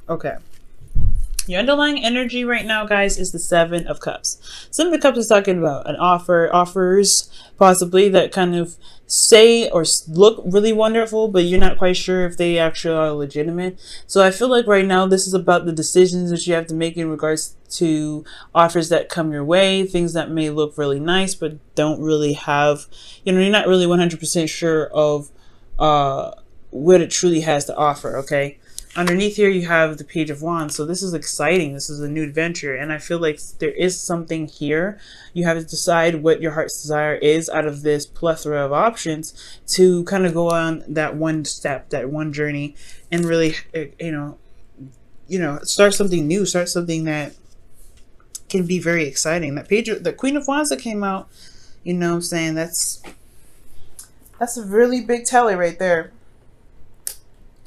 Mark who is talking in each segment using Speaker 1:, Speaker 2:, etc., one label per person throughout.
Speaker 1: Okay. Your underlying energy right now, guys, is the Seven of Cups. Seven of Cups is talking about an offer, offers, possibly that kind of say or look really wonderful, but you're not quite sure if they actually are legitimate. So I feel like right now this is about the decisions that you have to make in regards to offers that come your way, things that may look really nice, but don't really have, you're not really 100% sure of what it truly has to offer, okay? Underneath here, you have the Page of Wands. So this is exciting. This is a new adventure. And I feel like there is something here. You have to decide what your heart's desire is out of this plethora of options to kind of go on that one step, that one journey, and really, start something new, start something that can be very exciting. That page, the Queen of Wands that came out, you know what I'm saying? That's a really big telly right there.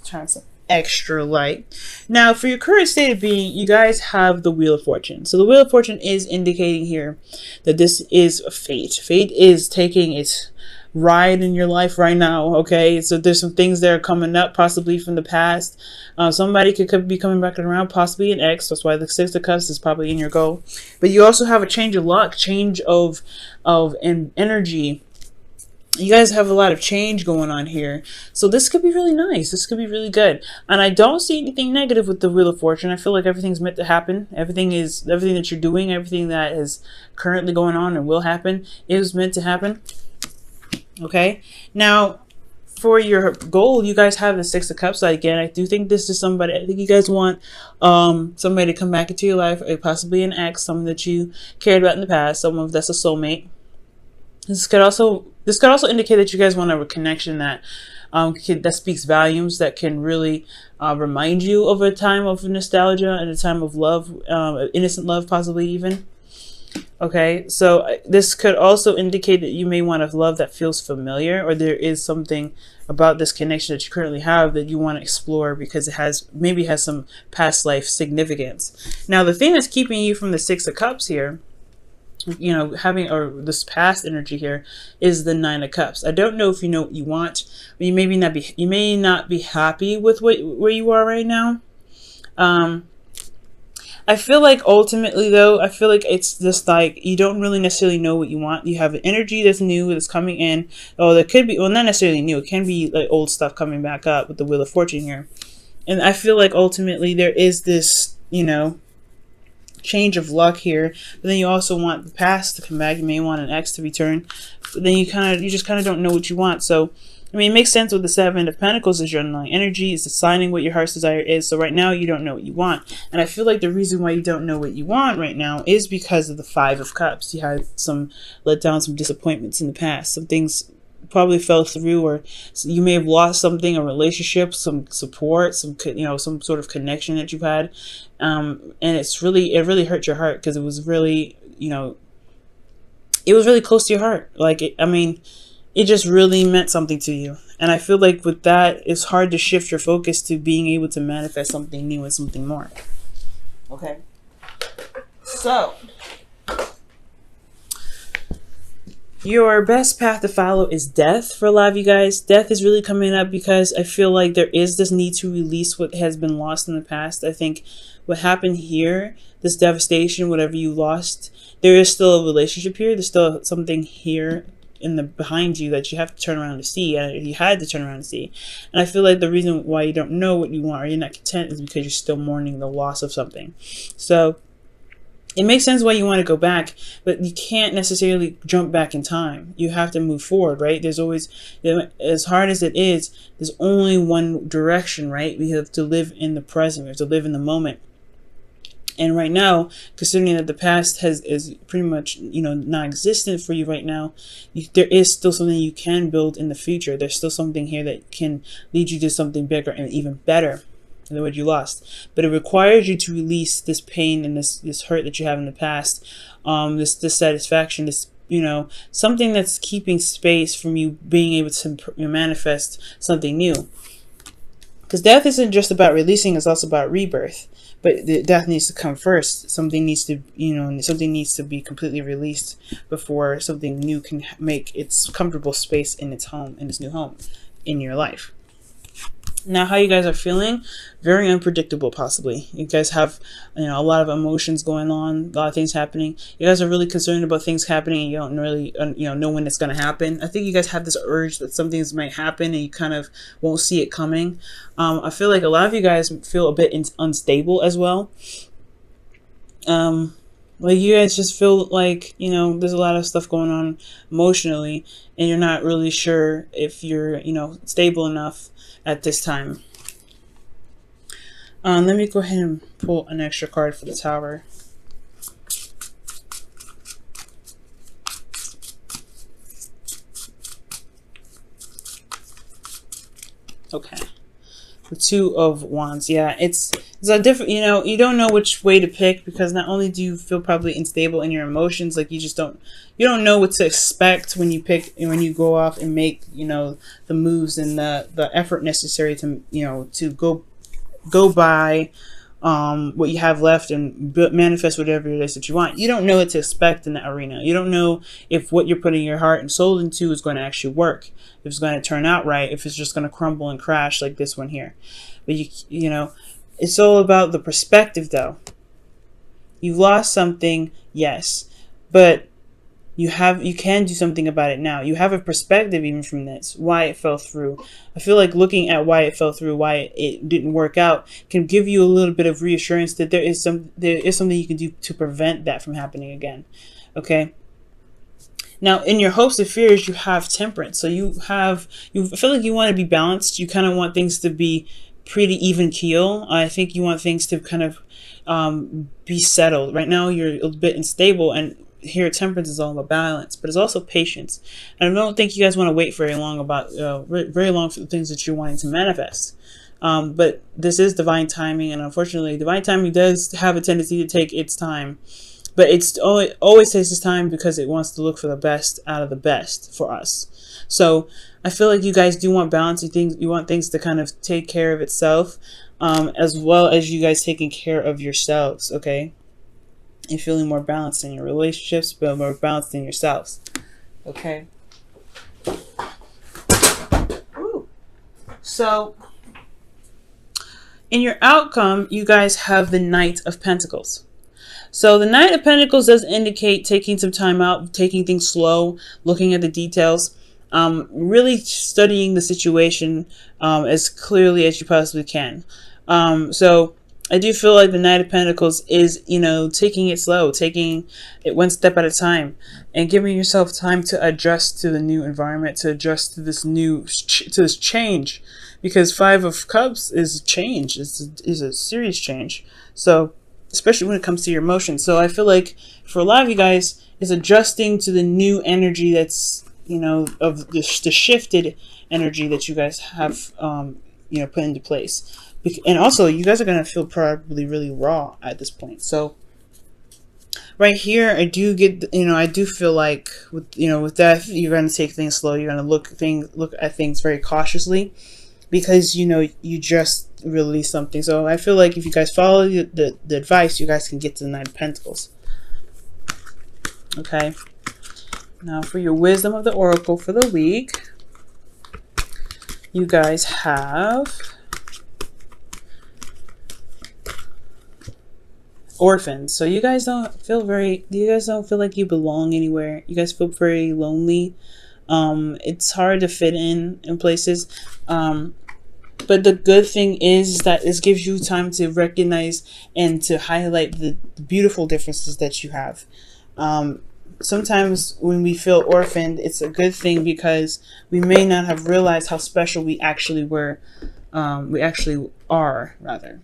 Speaker 1: Trying to extra light. Now, for your current state of being, you guys have the Wheel of Fortune. So the Wheel of Fortune is indicating here that this is fate. Fate is taking its ride in your life right now, okay? So there's some things that are coming up, possibly from the past. Somebody could be coming back around, possibly an ex. That's why the Six of Cups is probably in your goal. But you also have a change of luck, change of energy. You guys have a lot of change going on here. So this could be really nice. This could be really good. And I don't see anything negative with the Wheel of Fortune. I feel like everything's meant to happen. Everything that you're doing, everything that is currently going on and will happen is meant to happen. Okay. Now, for your goal, you guys have the Six of Cups. Again, I do think this is somebody, I think you guys want somebody to come back into your life, possibly an ex, someone that you cared about in the past, someone that's a soulmate. This could also indicate that you guys want a connection that that speaks volumes, that can really remind you of a time of nostalgia and a time of love, innocent love, possibly even. Okay, so this could also indicate that you may want a love that feels familiar, or there is something about this connection that you currently have that you want to explore because it maybe has some past life significance. Now, the thing that's keeping you from the Six of Cups here, this past energy here, is the Nine of Cups. I don't know if you know what you want. You may not be happy with where you are right now. I feel like ultimately, though, I feel like it's just like you don't really necessarily know what you want. You have an energy that's new, that's coming in. Oh, that could be, well, not necessarily new. It can be like old stuff coming back up with the Wheel of Fortune here. And I feel like ultimately there is this, change of luck here, but then you also want the past to come back. You may want an ex to return, but then you just kind of don't know what you want. So I mean, it makes sense with the Seven of Pentacles as your underlying energy, is deciding what your heart's desire is. So right now you don't know what you want, and I feel like the reason why you don't know what you want right now is because of the Five of Cups. You had some letdowns, some disappointments in the past, some things probably fell through, or you may have lost something, a relationship, some support, some sort of connection that you've had, and it really hurt your heart because it was really close to your heart. Like it just really meant something to you, and I feel like with that, it's hard to shift your focus to being able to manifest something new and something more. Okay, so your best path to follow is death for a lot of you guys. Death is really coming up because I feel like there is this need to release what has been lost in the past. I think what happened here, this devastation, whatever you lost, there is still a relationship here. There's still something here behind you that you have to turn around to see, and you had to turn around to see. And I feel like the reason why you don't know what you want or you're not content is because you're still mourning the loss of something. So it makes sense why you want to go back, but you can't necessarily jump back in time. You have to move forward, right? There's always, as hard as it is, there's only one direction, right? We have to live in the present. We have to live in the moment. And right now, considering that the past is pretty much, non-existent for you right now, there is still something you can build in the future. There's still something here that can lead you to something bigger and even better than what you lost. But it requires you to release this pain and this hurt that you have in the past, this dissatisfaction, this something that's keeping space from you being able to manifest something new. Because death isn't just about releasing; it's also about rebirth. But the death needs to come first. Something needs to, something needs to be completely released before something new can make its comfortable space in its home, in its new home, in your life. Now, how you guys are feeling, very unpredictable, possibly. You guys have, a lot of emotions going on, a lot of things happening. You guys are really concerned about things happening, and you don't really, know when it's going to happen. I think you guys have this urge that some things might happen, and you kind of won't see it coming. I feel like a lot of you guys feel a bit unstable as well. Like you guys just feel like, there's a lot of stuff going on emotionally, and you're not really sure if you're, stable enough at this time. Let me go ahead and pull an extra card for the Tower. Okay. The Two of Wands. Yeah, it's a different, you don't know which way to pick, because not only do you feel probably unstable in your emotions, like you don't know what to expect when when you go off and make, the moves and the effort necessary to, to go by what you have left and manifest whatever it is that you want. You don't know what to expect in that arena. You don't know if what you're putting your heart and soul into is going to actually work, if it's going to turn out right, if it's just going to crumble and crash like this one here. But it's all about the perspective, though. You've lost something, yes, but you can do something about it now. You have a perspective even from this, why it fell through. I feel like looking at why it fell through, why it didn't work out, can give you a little bit of reassurance that there is something you can do to prevent that from happening again. Okay. Now, in your hopes and fears, you have Temperance. So you feel like you want to be balanced. You kind of want things to be pretty even keel. I think you want things to kind of be settled. Right now, you're a bit unstable, and here Temperance is all about balance, but it's also patience. And I don't think you guys want to wait very long for the things that you're wanting to manifest. But this is divine timing, and unfortunately, divine timing does have a tendency to take its time. But it's always takes its time because it wants to look for the best out of the best for us. So I feel like you guys do want balance. You want things to kind of take care of itself, as well as you guys taking care of yourselves, okay? And feeling more balanced in your relationships, but more balanced in yourselves, okay? Ooh. So in your outcome, you guys have the Knight of Pentacles. So the Knight of Pentacles does indicate taking some time out, taking things slow, looking at the details, really studying the situation as clearly as you possibly can. So I do feel like the Knight of Pentacles is, taking it slow, taking it one step at a time, and giving yourself time to adjust to the new environment, to adjust to this this change, because Five of Cups is change, is a serious change. So especially when it comes to your emotions. So I feel like for a lot of you guys, it's adjusting to the new energy that's, of the shifted energy that you guys have, put into place. And also, you guys are going to feel probably really raw at this point. So right here, I do get, I do feel like with that, you're going to take things slow. You're going to look at things very cautiously, because you just released something. So I feel like if you guys follow the advice, you guys can get to the Knight of Pentacles. Okay. Now for your wisdom of the oracle for the week, you guys have Orphans. So you guys don't feel like you belong anywhere. You guys feel very lonely. It's hard to fit in places. But the good thing is that this gives you time to recognize and to highlight the beautiful differences that you have. Sometimes when we feel orphaned, it's a good thing, because we may not have realized how special we actually were. We actually are, rather.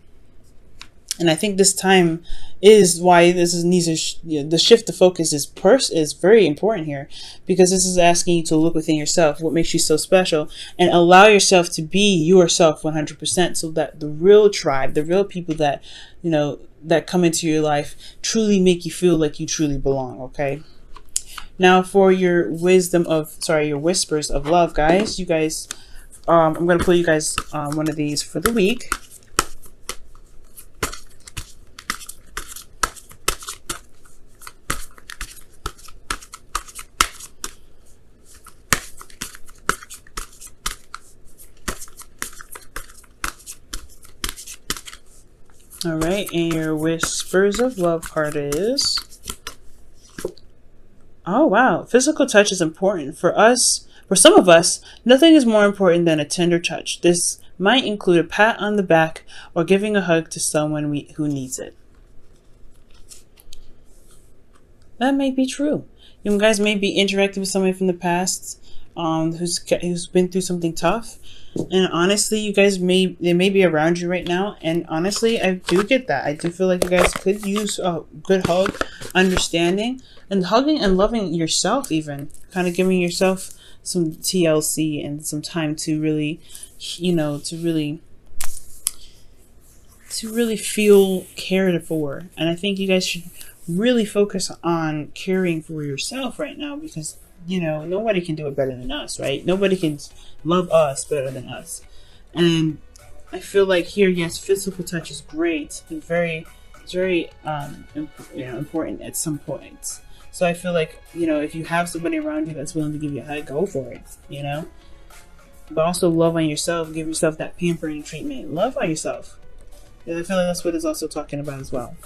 Speaker 1: And I think this time is why this is the shift of focus is very important here, because this is asking you to look within yourself, what makes you so special, and allow yourself to be yourself 100%, so that the real tribe, the real people that that come into your life truly make you feel like you truly belong. Okay. Now for your your whispers of love, guys. You guys, I'm gonna pull you guys one of these for the week. All right, and your Whispers of Love card is... Oh, wow. Physical touch is important. For us, for some of us, nothing is more important than a tender touch. This might include a pat on the back or giving a hug to someone who needs it. That may be true. You guys may be interacting with somebody from the past who's been through something tough. And honestly, you guys they may be around you right now. And honestly, I do get that. I do feel like you guys could use a good hug, understanding, and hugging and loving yourself even. Kind of giving yourself some TLC and some time to really, you know, to really feel cared for. And I think you guys should really focus on caring for yourself right now, because, you know, nobody can do it better than us, right? Nobody can love us better than us. And I feel like here, yes, physical touch is great. It's very important at some points. So I feel like, you know, if you have somebody around you that's willing to give you a hug, go for it, you know? But also love on yourself. Give yourself that pampering treatment. Love on yourself. And I feel like that's what it's also talking about as well.